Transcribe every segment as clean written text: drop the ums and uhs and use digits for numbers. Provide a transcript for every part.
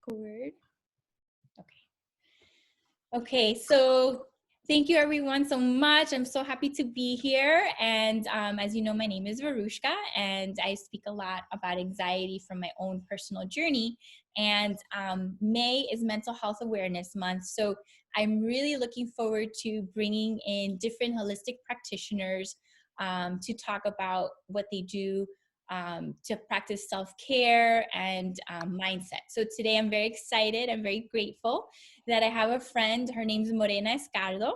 Record. Okay, so thank you everyone so much. I'm so happy to be here. And as you know, my name is Varushka, and I speak a lot about anxiety from my own personal journey. And May is Mental Health Awareness Month. So I'm really looking forward to bringing in different holistic practitioners to talk about what they do to practice self-care and mindset. So today I'm very excited. I'm very grateful that I have a friend. Her name's Morena Escardo,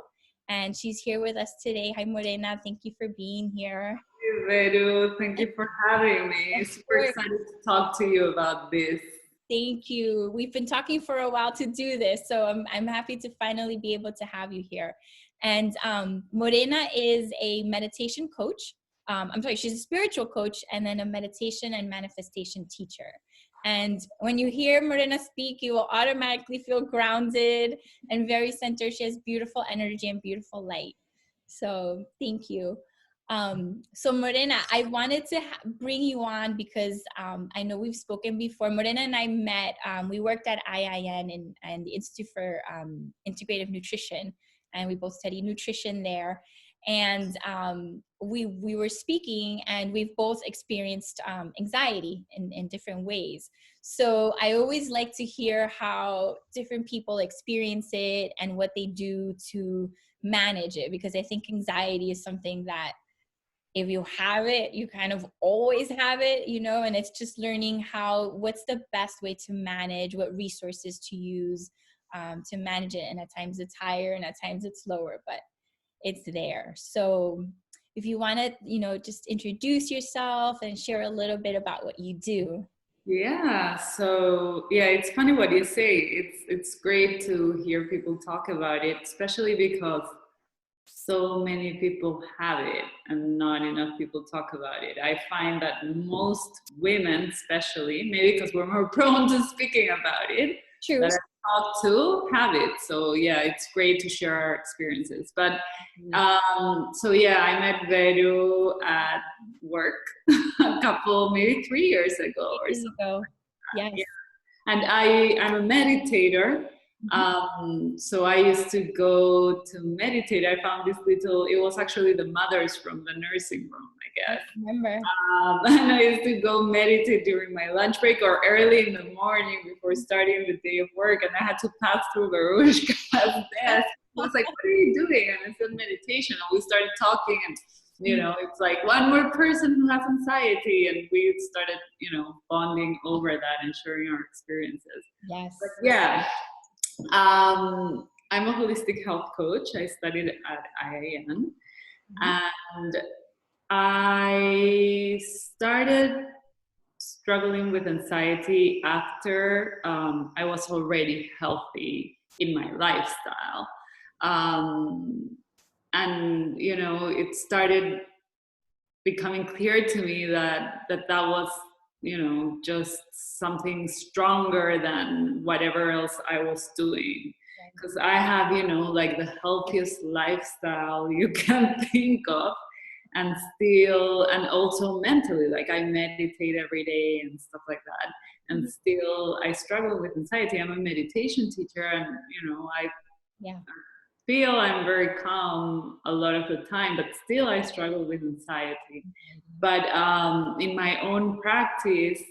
and she's here with us today. Hi, Morena. Thank you for being here. Thank you, Veru. Thank you for having me. Super excited to talk to you about this. Thank you. We've been talking for a while to do this, so I'm happy to finally be able to have you here. And Morena is a meditation coach. She's a spiritual coach and then a meditation and manifestation teacher. And when you hear Morena speak, you will automatically feel grounded and very centered. She has beautiful energy and beautiful light. So thank you. So Morena, I wanted to bring you on because I know we've spoken before. Morena and I met, we worked at IIN and the Institute for Integrative Nutrition, and we both studied nutrition there. And we were speaking, and we've both experienced anxiety in different ways. So I always like to hear how different people experience it and what they do to manage it, because I think anxiety is something that if you have it, you kind of always have it, you know, and it's just learning what's the best way to manage, what resources to use to manage it. And at times it's higher and at times it's lower, but it's there. So if you want to, you know, just introduce yourself and share a little bit about what you do. Yeah, so yeah, it's funny what you say. It's great to hear people talk about it, especially because so many people have it and not enough people talk about it. I find that most women, especially, maybe because we're more prone to speaking about it, True. that I talk to have it. So yeah, it's great to share our experiences. But so yeah, I met Veru at work maybe 3 years ago or so. Yes. Yeah. And I'm a meditator. So I used to go to meditate. I found it was actually the mothers from the nursing room, I guess. I remember. And I used to go meditate during my lunch break or early in the morning before starting the day of work. And I had to pass through Varushka's desk. I was like, what are you doing? And I said, meditation. And we started talking, and you know, it's like one more person who has anxiety, and we started, you know, bonding over that and sharing our experiences. Yes. But yeah. I'm a holistic health coach. I studied at IIN, and I started struggling with anxiety after I was already healthy in my lifestyle. And, you know, it started becoming clear to me that was, you know, just something stronger than whatever else I was doing. Because I have, you know, like the healthiest lifestyle you can think of, and also mentally, like I meditate every day and stuff like that. And still I struggle with anxiety. I'm a meditation teacher, and, you know, I feel I'm very calm a lot of the time, but still I struggle with anxiety. But in my own practice,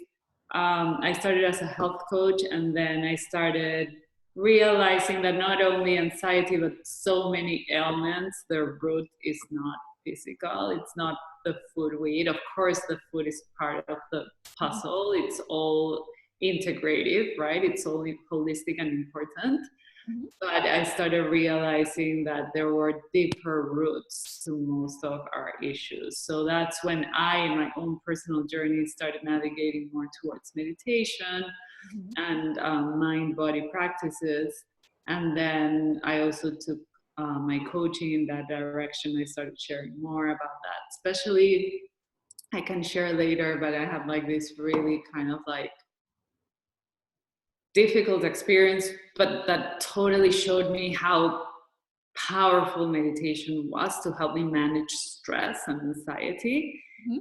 I started as a health coach, and then I started realizing that not only anxiety, but so many ailments, their root is not physical. It's not the food we eat. Of course, the food is part of the puzzle. It's all integrative, right? It's all holistic and important. But I started realizing that there were deeper roots to most of our issues. So that's when I, in my own personal journey, started navigating more towards meditation and mind-body practices. And then I also took my coaching in that direction. I started sharing more about that. Especially, I can share later, but I have like this really kind of like difficult experience, but that totally showed me how powerful meditation was to help me manage stress and anxiety. Mhm.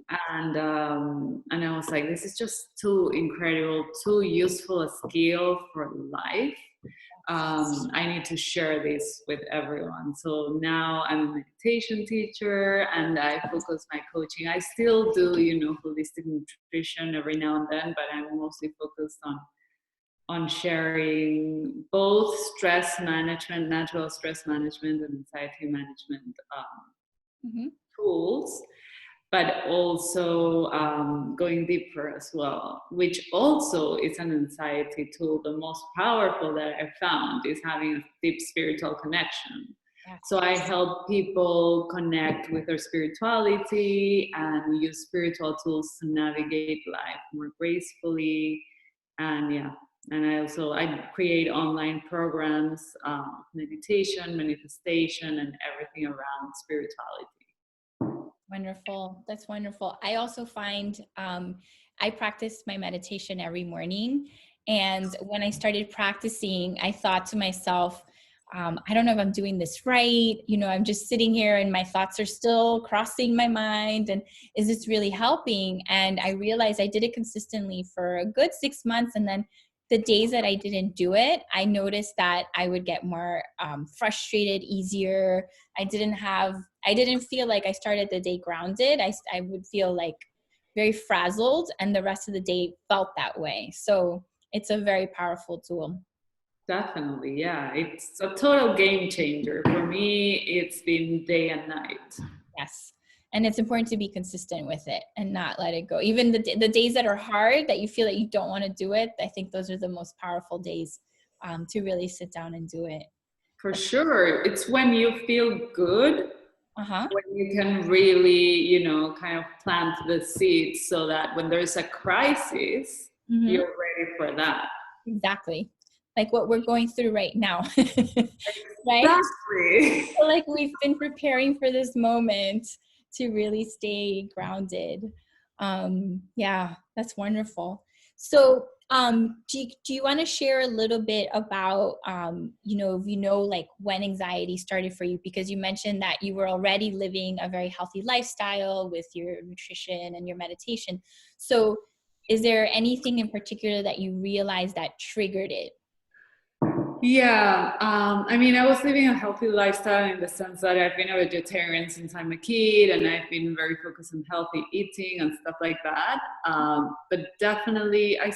And I was like, this is just too incredible, too useful a skill for life. I need to share this with everyone. So now I'm a meditation teacher and I focus my coaching. I still do, holistic nutrition every now and then, but I'm mostly focused on sharing both stress management, natural stress management, and anxiety management Mhm. tools, but also going deeper as well, which also is an anxiety tool. The most powerful that I found is having a deep spiritual connection. Yes. So I help people connect with their spirituality and use spiritual tools to navigate life more gracefully. And yeah, and I create online programs, meditation, manifestation, and everything around spirituality. Wonderful. That's wonderful. I also find I practice my meditation every morning. And when I started practicing, I thought to myself, I don't know if I'm doing this right. I'm just sitting here and my thoughts are still crossing my mind. And is this really helping? And I realized I did it consistently for a good 6 months. And then the days that I didn't do it, I noticed that I would get more frustrated easier. I didn't feel like I started the day grounded. I would feel like very frazzled, and the rest of the day felt that way. So it's a very powerful tool. Definitely, yeah. It's a total game changer. For me, it's been day and night. Yes. And it's important to be consistent with it and not let it go. Even the days that are hard, that you feel that you don't want to do it, I think those are the most powerful days to really sit down and do it. For sure. It's when you feel good, Uh-huh. when you can really, kind of plant the seeds so that when there's a crisis, Mm-hmm. you're ready for that. Exactly. Like what we're going through right now. Right? Exactly. Like we've been preparing for this moment to really stay grounded. Yeah, that's wonderful. So do you want to share a little bit about like when anxiety started for you? Because you mentioned that you were already living a very healthy lifestyle with your nutrition and your meditation. So is there anything in particular that you realized that triggered it? Yeah, I mean, I was living a healthy lifestyle in the sense that I've been a vegetarian since I'm a kid, and I've been very focused on healthy eating and stuff like that. But definitely, I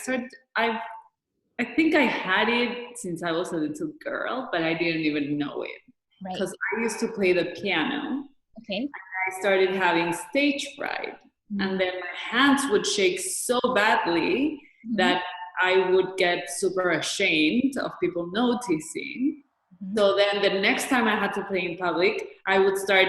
think I had it since I was a little girl, but I didn't even know it Right. because I used to play the piano. Okay. I started having stage fright, and then my hands would shake so badly Mm-hmm. that I would get super ashamed of people noticing. Mm-hmm. So then the next time I had to play in public, I would start,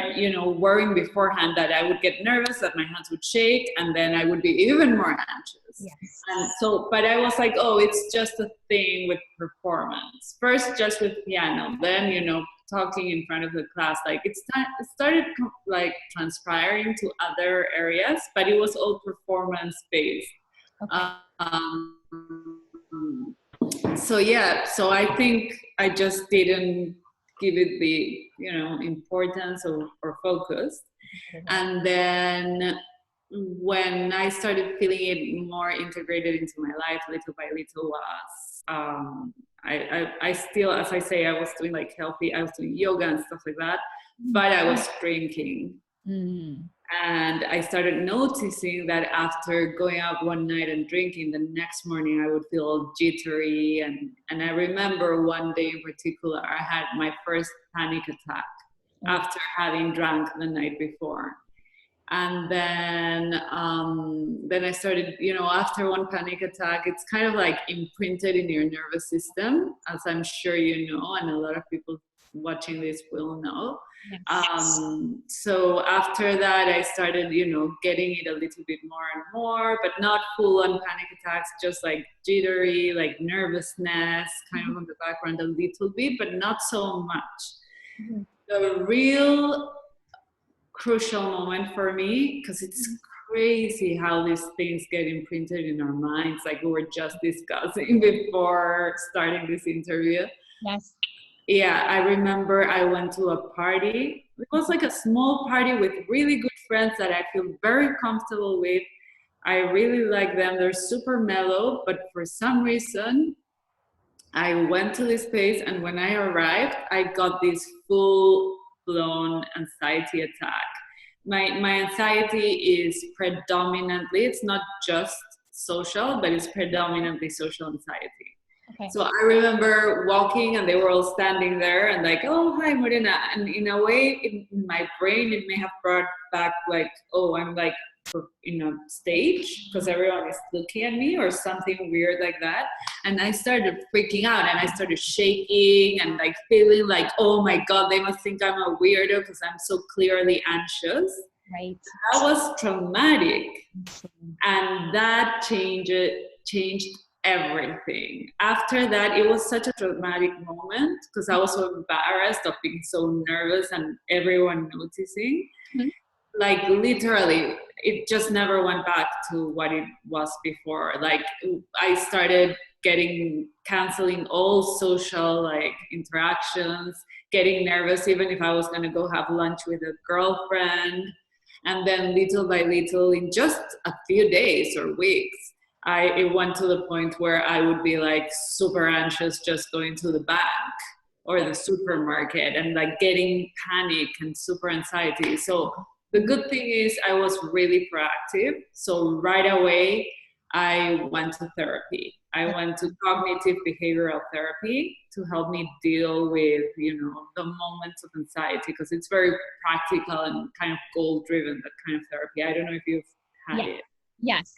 worrying beforehand that I would get nervous, that my hands would shake, and then I would be even more anxious. Yes. And so, but I was like, oh, it's just a thing with performance. First, just with piano, then, talking in front of the class. Like it started like transpiring to other areas, but it was all performance based. Okay. Um, so yeah, so I think I just didn't give it the importance or focus. And then when I started feeling it more integrated into my life little by little was I still, as I say, I was doing like I was doing yoga and stuff like that, but I was drinking. Mm. And I started noticing that after going out one night and drinking, the next morning I would feel jittery. And I remember one day in particular, I had my first panic attack after having drunk the night before. And then I started, after one panic attack, it's kind of like imprinted in your nervous system, as I'm sure you know, and a lot of people watching this will know. So after that, I started, getting it a little bit more and more, but not full on panic attacks, just like jittery, like nervousness, kind of on the background a little bit, but not so much. The real crucial moment for me, because it's crazy how these things get imprinted in our minds, like we were just discussing before starting this interview. Yes. Yeah, I remember I went to a party It was like a small party with really good friends that I feel very comfortable with. I really like them. They're super mellow, but for some reason, I went to this place, and when I arrived, I got this full-blown anxiety attack. My anxiety is predominantly, it's not just social, but it's predominantly social anxiety. Okay. So I remember walking, and they were all standing there and like, oh, hi, Morena. And in a way, in my brain, it may have brought back like, oh, I'm like, stage because everyone is looking at me or something weird like that. And I started freaking out, and I started shaking and like feeling like, oh my God, they must think I'm a weirdo because I'm so clearly anxious. Right. That was traumatic. And that changed everything. After that, it was such a traumatic moment because I was so embarrassed of being so nervous and everyone noticing. Mm-hmm. Like literally, it just never went back to what it was before. Like I started canceling all social like interactions, getting nervous even if I was gonna go have lunch with a girlfriend. And then little by little, in just a few days or weeks, it went to the point where I would be like super anxious just going to the bank or the supermarket and like getting panic and super anxiety. So the good thing is I was really proactive. So right away, I went to therapy. I went to cognitive behavioral therapy to help me deal with, the moments of anxiety, because it's very practical and kind of goal-driven, that kind of therapy. I don't know if you've had it. Yes.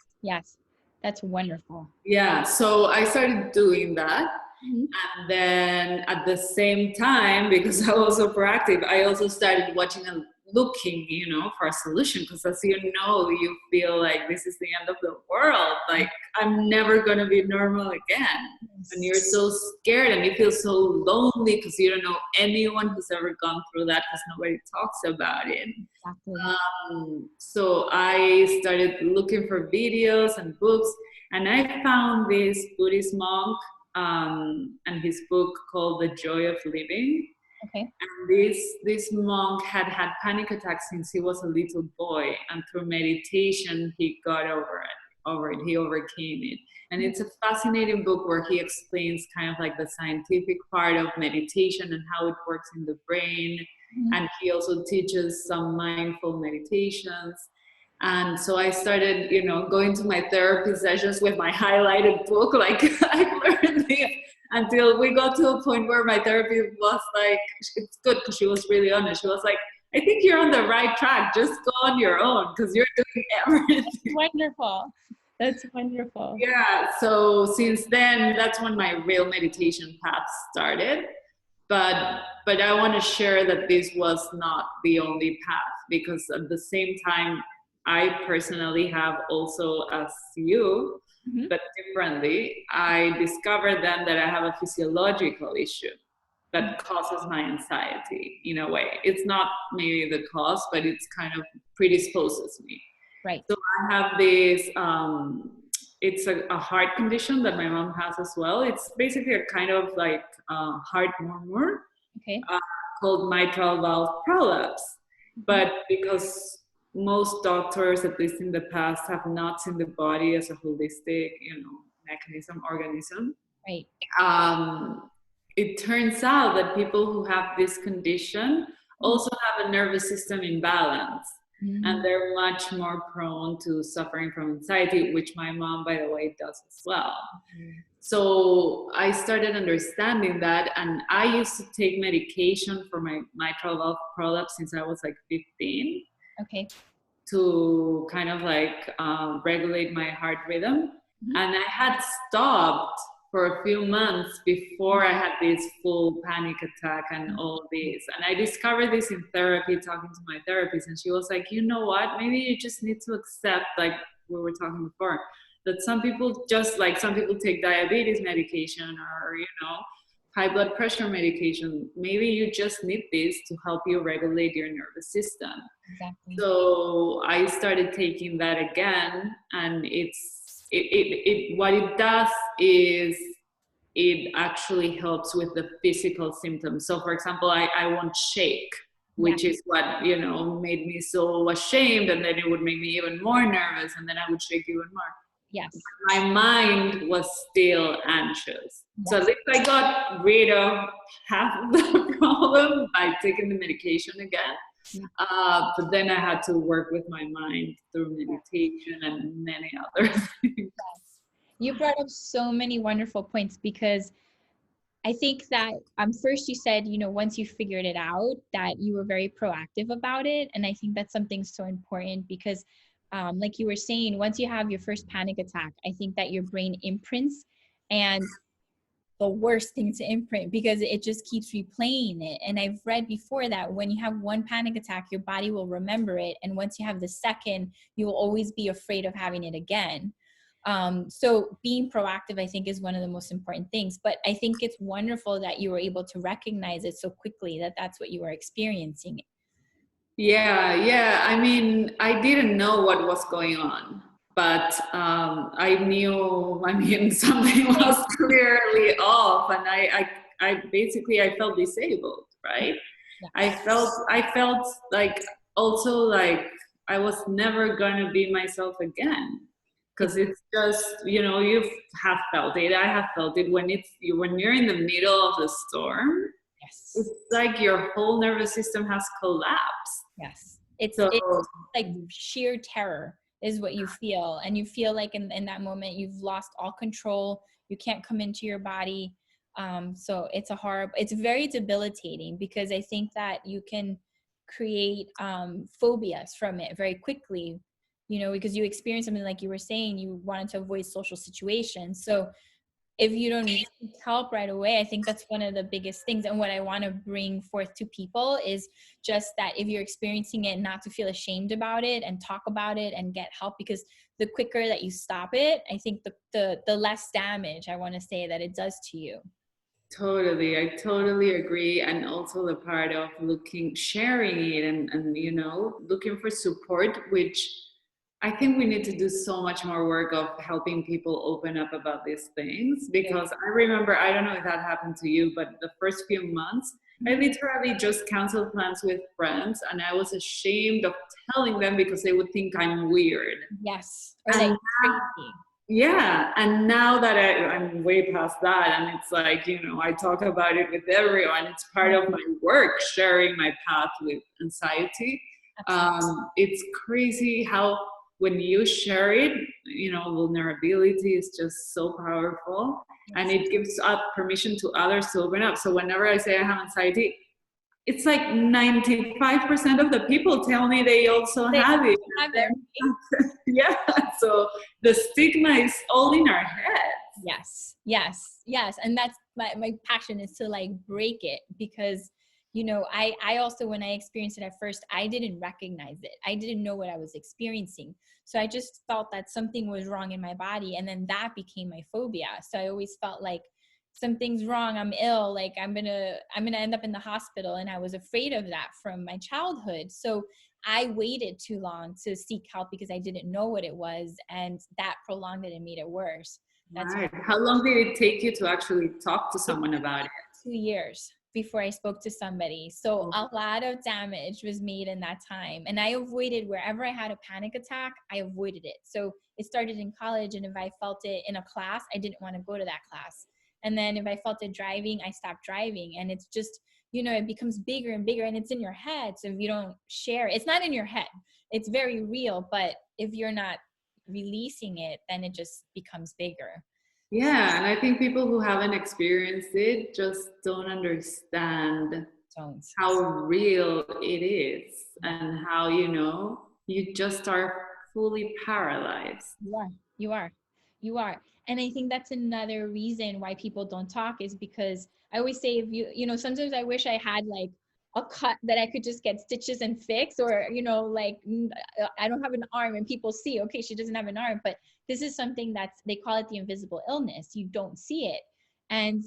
That's wonderful. Yeah, so I started doing that. Mm-hmm. And then at the same time, because I was so proactive, I also started watching and looking, for a solution. Because as you feel like this is the end of the world. Like I'm never going to be normal again. Yes. And you're so scared and you feel so lonely because you don't know anyone who's ever gone through that because nobody talks about it. Exactly. So I started looking for videos and books, and I found this Buddhist monk and his book called The Joy of Living. Okay. And this monk had panic attacks since he was a little boy, and through meditation he got over it. He overcame it. And it's a fascinating book where he explains kind of like the scientific part of meditation and how it works in the brain. Mm-hmm. And he also teaches some mindful meditations. And so I started, going to my therapy sessions with my highlighted book, like I learned it, until we got to a point where my therapist was like, it's good because she was really honest. She was like, I think you're on the right track. Just go on your own because you're doing everything. Wonderful. That's wonderful. Yeah. So since then, that's when my real meditation path started. But I want to share that this was not the only path, because at the same time, I personally have also, as you, mm-hmm. but differently, I discovered then that I have a physiological issue that causes my anxiety in a way. It's not maybe the cause, but it's kind of predisposes me. Right. So I have this, it's a heart condition that my mom has as well. It's basically a kind of like heart murmur, okay. Called mitral valve prolapse. Mm-hmm. But because most doctors, at least in the past, have not seen the body as a holistic, organism. Right. It turns out that people who have this condition also have a nervous system imbalance. Mm-hmm. And they're much more prone to suffering from anxiety, which my mom, by the way, does as well. Mm-hmm. So I started understanding that, and I used to take medication for my mitral valve prolapse since I was like 15. Okay. To kind of like regulate my heart rhythm. Mm-hmm. And I had stopped for a few months before I had this full panic attack and all this. And I discovered this in therapy, talking to my therapist, and she was like, you know what, maybe you just need to accept, like we were talking before, that some people take diabetes medication or, high blood pressure medication. Maybe you just need this to help you regulate your nervous system. Exactly. So I started taking that again, and what it does is it actually helps with the physical symptoms. So for example, I won't shake Yeah. which is what, you know, made me so ashamed. And then it would make me even more nervous. And then I would shake even more. Yes. My mind was still anxious. So at Yes. least I got rid of half of the problem by taking the medication again. Yeah. But then I had to work with my mind through meditation and many other things. Yes. You brought up so many wonderful points, because I think that first you said, once you figured it out, that you were very proactive about it. And I think that's something so important, because like you were saying, once you have your first panic attack, I think that your brain imprints, and the worst thing to imprint, because it just keeps replaying it. And I've read before that when you have one panic attack, your body will remember it. And once you have the second, you will always be afraid of having it again. So being proactive, I think, is one of the most important things. But I think it's wonderful that you were able to recognize it so quickly, that that's what you were experiencing. Yeah. I mean, I didn't know what was going on, but I knew, I mean, something was clearly off, and I basically, I felt disabled, right? Yeah. I felt like, also like I was never gonna be myself again. Because it's just, you know, you have felt it. I have felt it when when you're in the middle of the storm. Yes. It's like your whole nervous system has collapsed. Yes. It's So like sheer terror is what you feel. And you feel like in that moment, you've lost all control. You can't come into your body. So it's very debilitating, because I think that you can create phobias from it very quickly, because you experience something, like you were saying, you wanted to avoid social situations. So if you don't seek help right away, I think that's one of the biggest things. And what I want to bring forth to people is just that if you're experiencing it, not to feel ashamed about it, and talk about it and get help, because the quicker that you stop it, I think the less damage, I want to say, that it does to you. totally, I totally agree. And also the part of sharing it, and you know, looking for support, which I think we need to do so much more work of helping people open up about these things. Because I remember, I don't know if that happened to you, but the first few months, I literally just canceled plans with friends, and I was ashamed of telling them because they would think I'm weird. Yes. Or like crazy. Yeah, and now that I'm way past that, and it's like, you know, I talk about it with everyone. It's part of my work, sharing my path with anxiety. It's crazy how when you share it, you know, vulnerability is just so powerful, and it gives up permission to others to open up. So whenever I say I have anxiety, it's like 95% of the people tell me they also have it. Yeah, so the stigma is all in our heads. Yes. And that's my passion, is to like break it, because I also, when I experienced it at first, I didn't recognize it. I didn't know what I was experiencing. So I just felt that something was wrong in my body, and then that became my phobia. So I always felt like something's wrong, I'm ill, like I'm gonna end up in the hospital. And I was afraid of that from my childhood. So I waited too long to seek help, because I didn't know what it was, and that prolonged it and made it worse. That's Right. How long did it take you to actually talk to someone about it? 2 years before I spoke to somebody. So a lot of damage was made in that time. And I avoided, wherever I had a panic attack, I avoided it. So it started in college, and if I felt it in a class, I didn't want to go to that class. And then if I felt it driving, I stopped driving. And it's just, it becomes bigger and bigger, and it's in your head. So if you don't share, it's not in your head, it's very real. But if you're not releasing it, then it just becomes bigger. Yeah, and I think people who haven't experienced it just don't understand how real it is, and how, you know, you just are fully paralyzed. You are. And I think that's another reason why people don't talk, is because I always say, if sometimes I wish I had like a cut that I could just get stitches and fix, or, like I don't have an arm, and people see, okay, she doesn't have an arm, but this is something they call it the invisible illness. You don't see it. And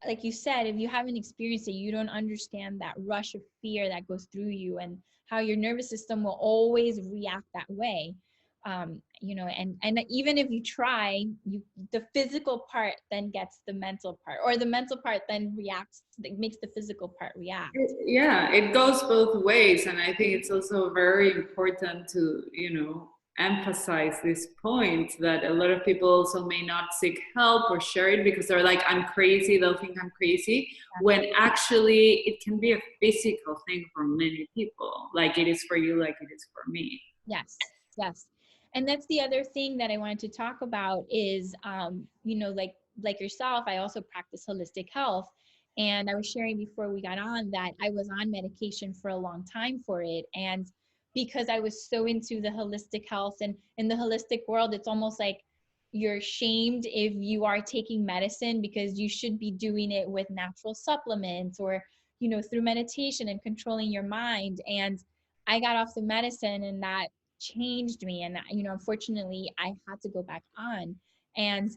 like you said, if you haven't experienced it, you don't understand that rush of fear that goes through you, and how your nervous system will always react that way. You know, and even if you try, the physical part then gets the mental part, or the mental part then reacts, it makes the physical part react. Yeah, it goes both ways. And I think it's also very important to, emphasize this point that a lot of people also may not seek help or share it because they're like, I'm crazy, they'll think I'm crazy, when actually it can be a physical thing for many people, like it is for you, like it is for me. Yes, yes. And that's the other thing that I wanted to talk about is, you know, like yourself, I also practice holistic health. And I was sharing before we got on that I was on medication for a long time for it. And because I was so into the holistic health, and in the holistic world, it's almost like you're shamed if you are taking medicine, because you should be doing it with natural supplements, or, you know, through meditation and controlling your mind. And I got off the medicine, and that changed me. And, you know, unfortunately, I had to go back on. And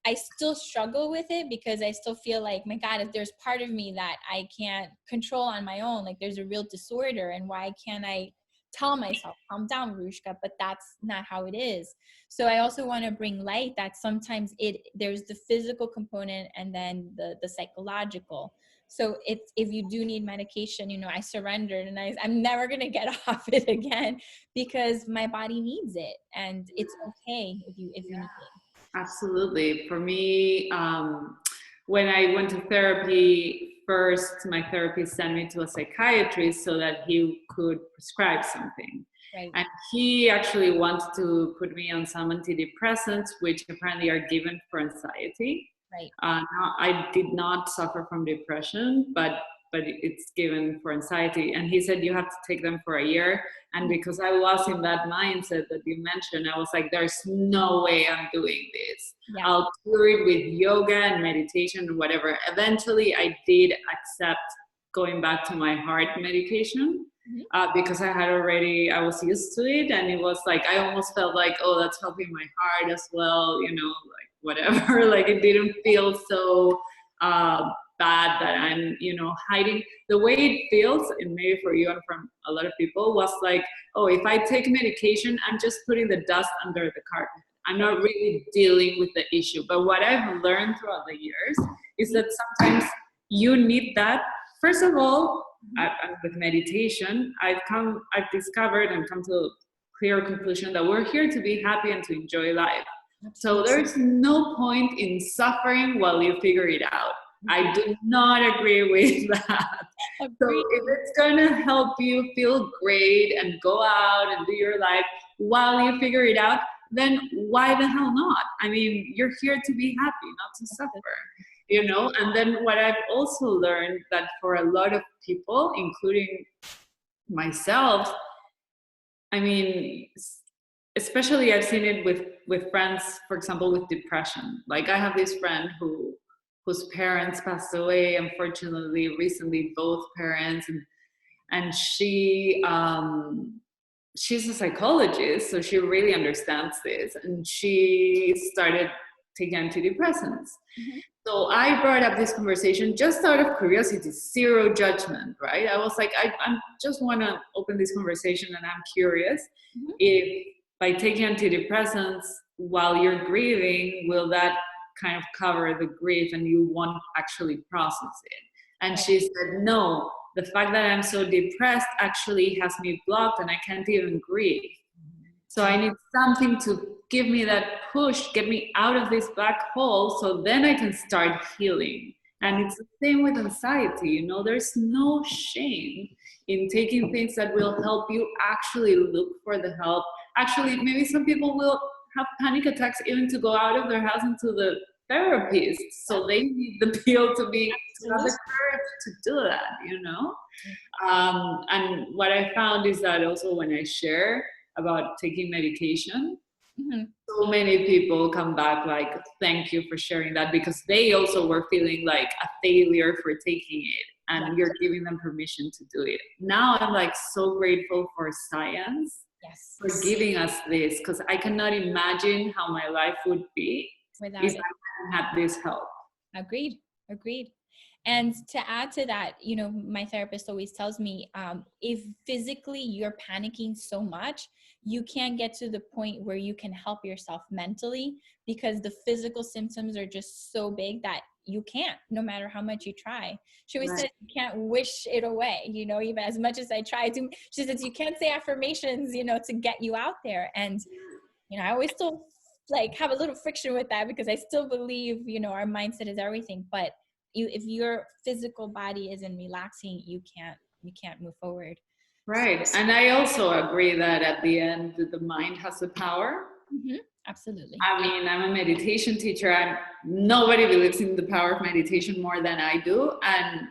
I still struggle with it, because I still feel like, my God, if there's part of me that I can't control on my own, like there's a real disorder, and why can't I tell myself, calm down, Rushka, but that's not how it is. So I also want to bring light that sometimes there's the physical component, and then the psychological. So it's, if you do need medication, you know, I surrendered, and I'm never going to get off it again, because my body needs it, and it's okay if you need it. Absolutely. For me, when I went to therapy, first my therapist sent me to a psychiatrist so that he could prescribe something. Right. And he actually wanted to put me on some antidepressants, which apparently are given for anxiety. Right. I did not suffer from depression, but it's given for anxiety. And he said, you have to take them for a year. And because I was in that mindset that you mentioned, I was like, there's no way I'm doing this. Yeah. I'll cure it with yoga and meditation and whatever. Eventually, I did accept going back to my heart medication. Because I was used to it. And it was like, I almost felt like, oh, that's helping my heart as well, you know, like whatever. Like it didn't feel so bad that I'm, you know, hiding. The way it feels, and maybe for you and from a lot of people, was like, oh, if I take medication, I'm just putting the dust under the carpet. I'm not really dealing with the issue. But what I've learned throughout the years is that sometimes you need that. First of all, with meditation, I've discovered and come to a clear conclusion that we're here to be happy and to enjoy life. So there's no point in suffering while you figure it out. I do not agree with that. So if it's going to help you feel great and go out and do your life while you figure it out, then why the hell not? I mean, you're here to be happy, not to suffer. You know, and then what I've also learned that for a lot of people, including myself, I mean, especially I've seen it with friends, for example, with depression. Like I have this friend whose parents passed away, unfortunately, recently, both parents, and she's a psychologist, so she really understands this, and she started taking antidepressants. So I brought up this conversation just out of curiosity, zero judgment, right? I was like, I just want to open this conversation, and I'm curious if by taking antidepressants while you're grieving, will that kind of cover the grief and you won't actually process it? And she said, no, the fact that I'm so depressed actually has me blocked and I can't even grieve. So I need something to give me that push, get me out of this black hole, so then I can start healing. And it's the same with anxiety, you know, there's no shame in taking things that will help you actually look for the help. Actually, maybe some people will have panic attacks even to go out of their house into the therapist. So they need the pill to have the courage to do that, you know? And what I found is that also when I share about taking medication, so many people come back like, thank you for sharing that, because they also were feeling like a failure for taking it, and you're giving them permission to do it. Now I'm like so grateful for science for giving us this, because I cannot imagine how my life would be if I hadn't had this help. Agreed. Agreed. And to add to that, you know, my therapist always tells me, if physically you're panicking so much, you can't get to the point where you can help yourself mentally, because the physical symptoms are just so big that you can't, no matter how much you try. She always says you can't wish it away, you know, even as much as I try to. She says you can't say affirmations, you know, to get you out there. And you know, I always still like have a little friction with that, because I still believe, you know, our mindset is everything. But if your physical body isn't relaxing, you can't move forward. Right. And I also agree that at the end, the mind has the power. Mm-hmm. Absolutely. I mean, I'm a meditation teacher. Nobody believes in the power of meditation more than I do. And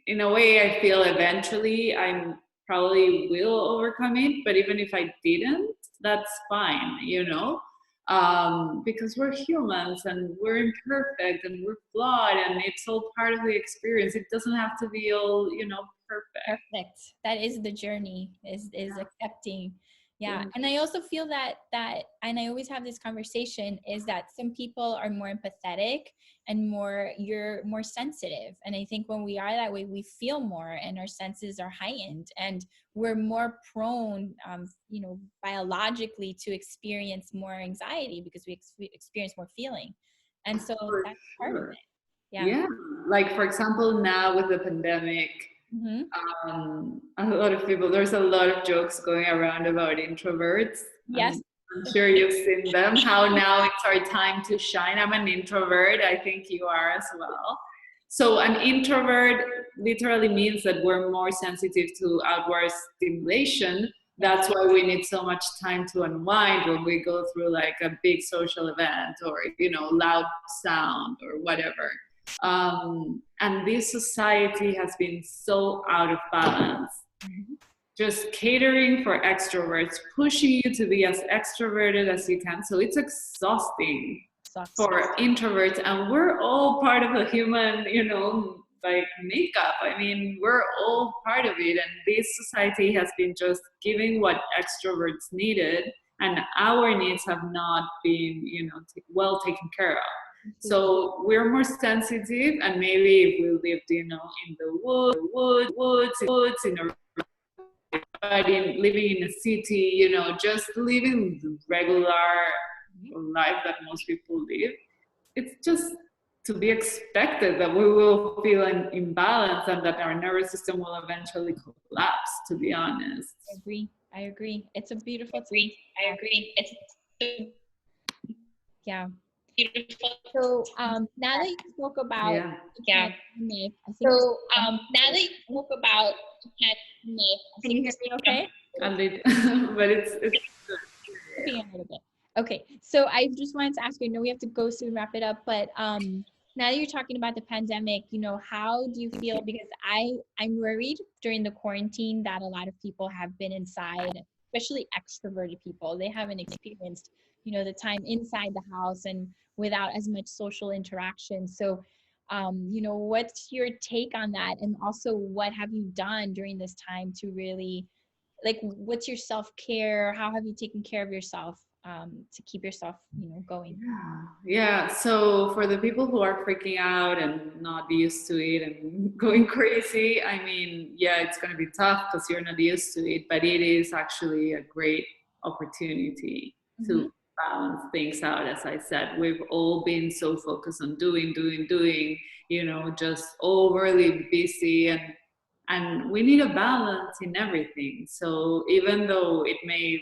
in a way, I feel eventually I probably will overcome it. But even if I didn't, that's fine, you know, because we're humans and we're imperfect and we're flawed, and it's all part of the experience. It doesn't have to be all, you know, perfect. That is the journey, is accepting. Yeah. And I also feel that and I always have this conversation, is that some people are more empathetic and you're more sensitive. And I think when we are that way, we feel more and our senses are heightened, and we're more prone, you know, biologically to experience more anxiety, because we experience more feeling. And so that's part of it. Yeah. Like, for example, now with the pandemic, a lot of people, there's a lot of jokes going around about introverts. Yes. I'm sure you've seen them, how now it's our time to shine. I'm an introvert. I think you are as well. So an introvert literally means that we're more sensitive to outward stimulation. That's why we need so much time to unwind when we go through like a big social event, or, you know, loud sound or whatever. And this society has been so out of balance, just catering for extroverts, pushing you to be as extroverted as you can. So it's exhausting for introverts, and we're all part of the human, you know, like makeup. I mean, we're all part of it, and this society has been just giving what extroverts needed, and our needs have not been, you know, well taken care of. So we're more sensitive, and maybe if we lived, you know, in the woods, in a, but living in a city, you know, just living the regular life that most people live, it's just to be expected that we will feel an imbalance and that our nervous system will eventually collapse, to be honest. I agree. It's a beautiful thing. I agree. Yeah. Beautiful. So now that you spoke about pandemic, I think now that you spoke about pandemic, can you hear me okay? A little, but it's a little bit. Okay, so I just wanted to ask you, I know we have to go soon, wrap it up, but now that you're talking about the pandemic, you know, how do you feel? Because I'm worried during the quarantine that a lot of people have been inside, especially extroverted people. They haven't experienced, you know, the time inside the house and without as much social interaction. So, you know, what's your take on that? And also, what have you done during this time to really, like, what's your self-care? How have you taken care of yourself to keep yourself, you know, going? Yeah. So for the people who are freaking out and not used to it and going crazy, I mean, yeah, it's going to be tough because you're not used to it, but it is actually a great opportunity to balance things out. As I said, we've all been so focused on doing, you know, just overly busy, and we need a balance in everything. So even though it may,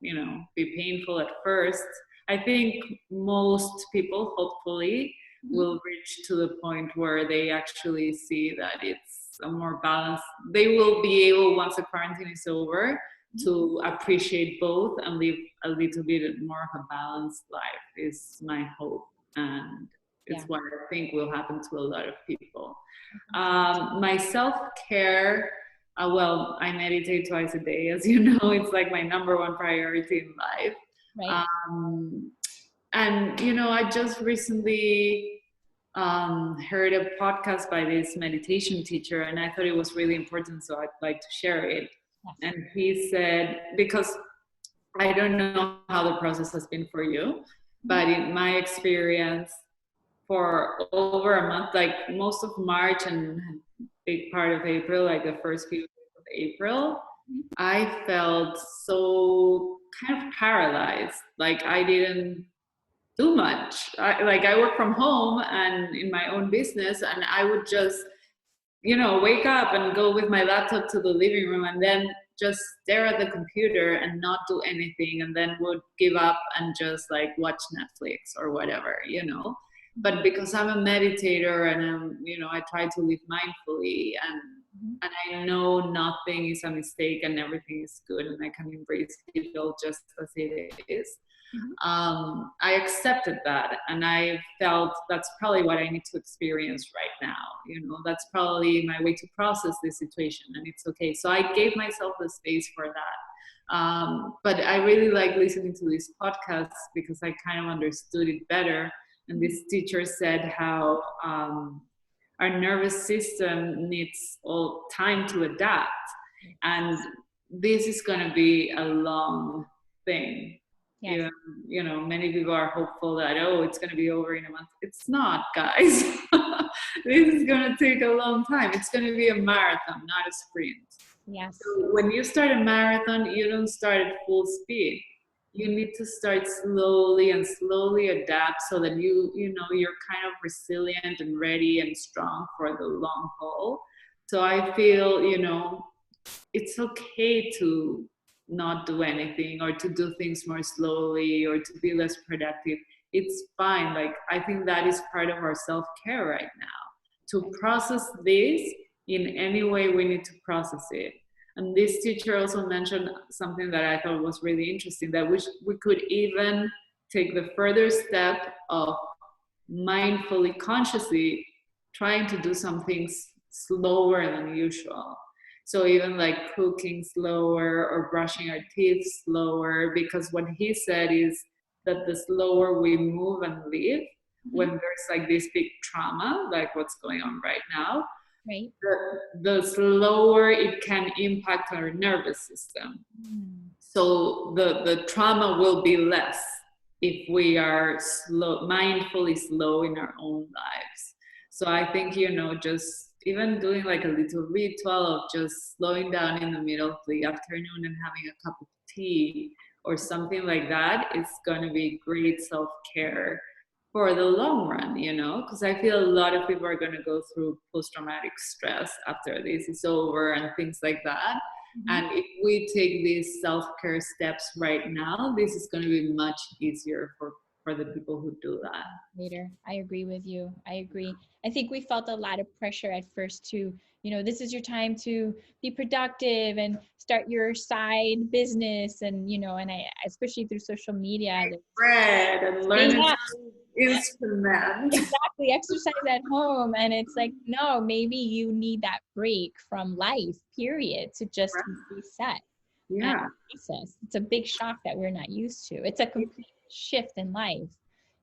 you know, be painful at first, I think most people hopefully will reach to the point where they actually see that it's a more balanced. They will be able, once the quarantine is over, to appreciate both and live a little bit more of a balanced life, is my hope. And it's what I think will happen to a lot of people. My self-care, well, I meditate twice a day, as you know. It's like my number one priority in life. Right. And, you know, I just recently heard a podcast by this meditation teacher, and I thought it was really important, so I'd like to share it. And he said, because I don't know how the process has been for you, but in my experience, for over a month, like most of March and big part of April, like the first few days of April, I felt so kind of paralyzed. Like I didn't do much. I work from home and in my own business, and I would just, wake up and go with my laptop to the living room and then just stare at the computer and not do anything, and then would give up and just like watch Netflix or whatever. But because I'm a meditator and I try to live mindfully, and I know nothing is a mistake and everything is good and I can embrace it all just as it is. I accepted that, and I felt that's probably what I need to experience right now. That's probably my way to process this situation, and it's okay. So I gave myself the space for that. But I really like listening to these podcasts because I kind of understood it better. And this teacher said how our nervous system needs all time to adapt, and this is going to be a long thing. Yes. Many people are hopeful that, it's going to be over in a month. It's not, guys. This is going to take a long time. It's going to be a marathon, not a sprint. Yes. So when you start a marathon, you don't start at full speed. You need to start slowly and slowly adapt so that you're kind of resilient and ready and strong for the long haul. So I feel, it's okay to not do anything or to do things more slowly or to be less productive. It's fine. Like, I think that is part of our self-care right now, to process this in any way we need to process it. And this teacher also mentioned something that I thought was really interesting, that we could even take the further step of mindfully, consciously trying to do some things slower than usual. So even like cooking slower or brushing our teeth slower, because what he said is that the slower we move and live, when there's like this big trauma, like what's going on right now, right, the slower it can impact our nervous system. So the trauma will be less if we are mindfully slow in our own lives. So I think, just even doing like a little ritual of just slowing down in the middle of the afternoon and having a cup of tea or something like that is going to be great self-care for the long run, because I feel a lot of people are going to go through post-traumatic stress after this is over and things like that. And if we take these self-care steps right now, this is going to be much easier for the people who do that. Later. I agree with you. I agree. I think we felt a lot of pressure at first to, this is your time to be productive and start your side business. And, and I, especially through social media. Read and learn an instrument. Exactly. Exercise at home. And it's like, no, maybe you need that break from life, period, to just reset. Yeah. Process. It's a big shock that we're not used to. It's a complete shift in life.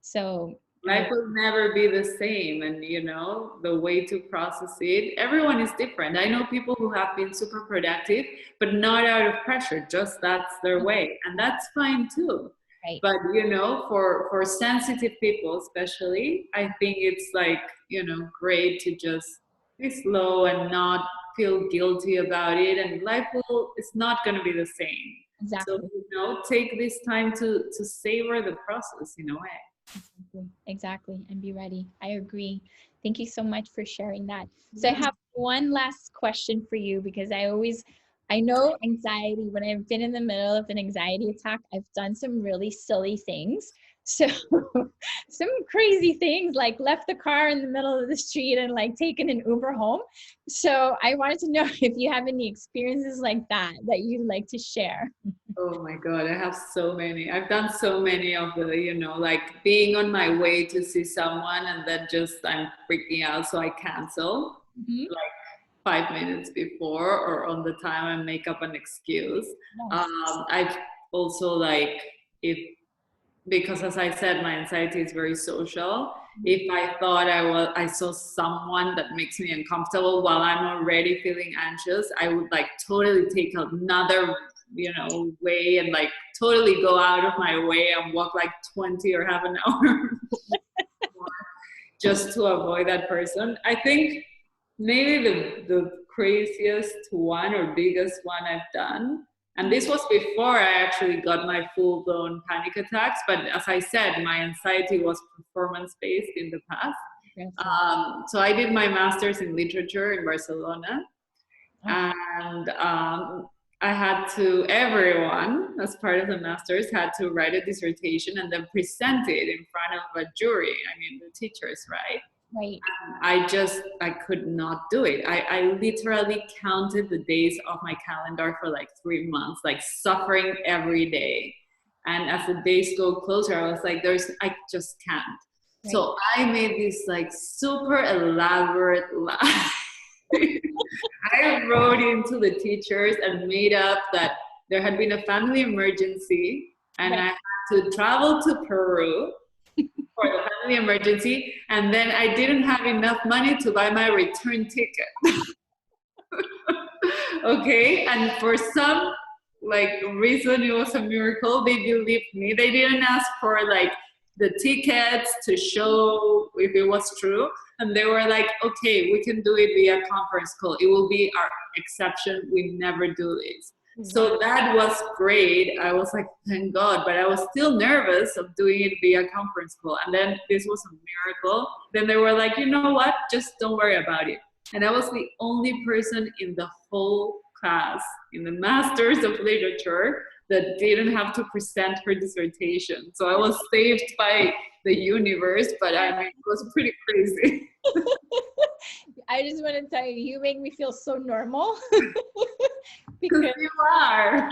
So life will never be the same, and the way to process it, everyone is different. I know people who have been super productive but not out of pressure, just that's their way, and that's fine too. Right. But for sensitive people especially, I think it's like great to just be slow and not feel guilty about it, and life it's not going to be the same. Exactly. So take this time to savor the process in a way. Exactly. And be ready. I agree. Thank you so much for sharing that. So I have one last question for you, because I know anxiety, when I've been in the middle of an anxiety attack, I've done some really silly things. So some crazy things, like left the car in the middle of the street and like taken an Uber home. So I wanted to know if you have any experiences like that you'd like to share. Oh my God, I have so many. I've done so many of the, like being on my way to see someone and then I'm freaking out, so I cancel like 5 minutes before or on the time and make up an excuse. Yes. I've also because as I said, my anxiety is very social. If I thought I saw someone that makes me uncomfortable while I'm already feeling anxious, I would like totally take another way and like totally go out of my way and walk like 20 or half an hour more, just to avoid that person. I think maybe the craziest one or biggest one I've done, and this was before I actually got my full-blown panic attacks, but as I said, my anxiety was performance-based in the past. So I did my master's in literature in Barcelona, and I had to, everyone as part of the master's had to write a dissertation and then present it in front of a jury. I mean, the teachers, right? Right. I could not do it. I literally counted the days of my calendar for like 3 months, like suffering every day. And as the days go closer, I was like, I just can't. Right. So I made this like super elaborate lie. I wrote into the teachers and made up that there had been a family emergency and I had to travel to Peru for the family emergency, and then I didn't have enough money to buy my return ticket. Okay, and for some like reason, it was a miracle. They believed me. They didn't ask for like the tickets to show if it was true, and they were like, okay, we can do it via conference call. It will be our exception. We never do this. So that was great. I was like, thank God, but I was still nervous of doing it via conference call. And then this was a miracle. Then they were like, you know what? Just don't worry about it. And I was the only person in the whole class in the Masters of Literature that didn't have to present her dissertation. So I was saved by the universe, but I mean, it was pretty crazy. I just want to tell you, you make me feel so normal. Because you are.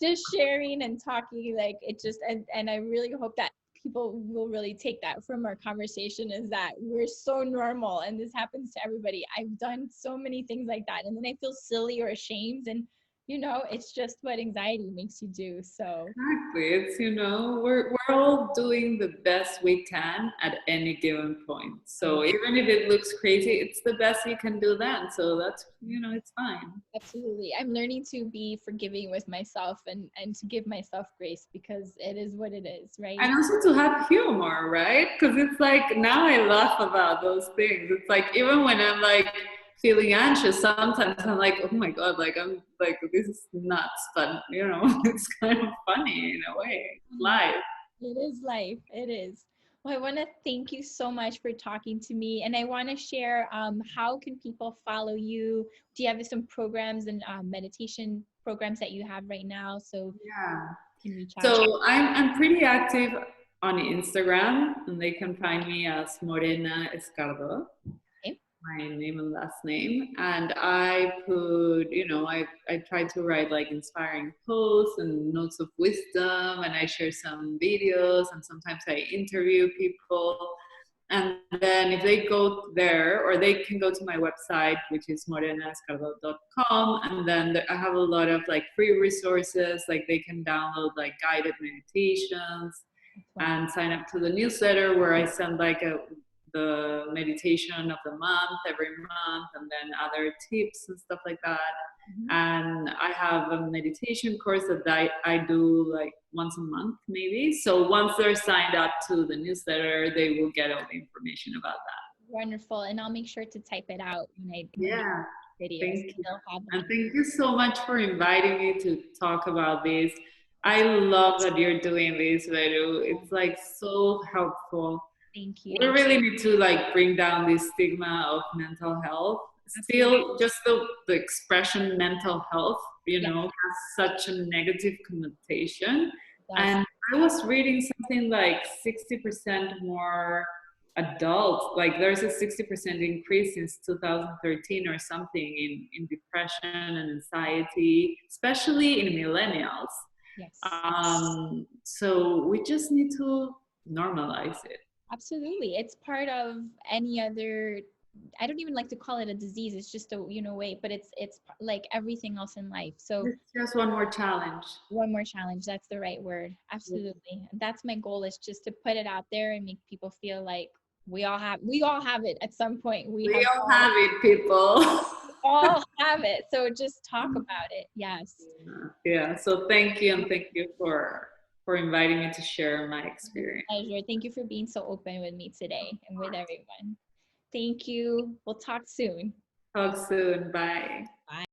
Just sharing and talking, like it just, and I really hope that people will really take that from our conversation, is that we're so normal and this happens to everybody. I've done so many things like that, and then I feel silly or ashamed, and you know, it's just what anxiety makes you do. So exactly, it's, you know, we're all doing the best we can at any given point. So even if it looks crazy, it's the best you can do then. So that's, you know, it's fine. Absolutely. I'm learning to be forgiving with myself and to give myself grace, because it is what it is, right? And also to have humor, right? Because it's like, now I laugh about those things. It's like, even when I'm like feeling anxious, sometimes I'm like, oh my God, like I'm like, this is nuts, but you know, it's kind of funny in a way. It's life. It is life. It is. Well, I want to thank you so much for talking to me, and I want to share how can people follow you? Do you have some programs and meditation programs that you have right now? So yeah, can reach out. So I'm pretty active on Instagram, and they can find me as Morena Escardo. My name and last name, and I put, you know, I try to write like inspiring posts and notes of wisdom, and I share some videos, and sometimes I interview people. And then if they go there, or they can go to my website, which is morenaescardo.com, and then I have a lot of like free resources, like they can download like guided meditations and sign up to the newsletter where I send like the meditation of the month every month, and then other tips and stuff like that. And I have a meditation course that I do like once a month maybe. So once they're signed up to the newsletter, they will get all the information about that. Wonderful. And I'll make sure to type it out when I videos. Thank you. And thank you so much for inviting me to talk about this. I love that you're doing this, Veru. It's like so helpful. Thank you. We really need to like bring down this stigma of mental health. Still, just the expression mental health, you know, has such a negative connotation. And I was reading something like 60% more adults, like there's a 60% increase since 2013 or something in depression and anxiety, especially in millennials. So we just need to normalize it. Absolutely. It's part of any other, I don't even like to call it a disease. It's just a, you know, way, but it's like everything else in life. So it's just one more challenge. One more challenge. That's the right word. Absolutely. That's my goal, is just to put it out there and make people feel like we all have it at some point. We all have it, people. We all have it. So just talk about it. Yes. Yeah. So thank you. And thank you for for inviting me to share my experience. Pleasure. Thank you for being so open with me today and with everyone. Thank you. We'll talk soon. Talk soon. Bye. Bye.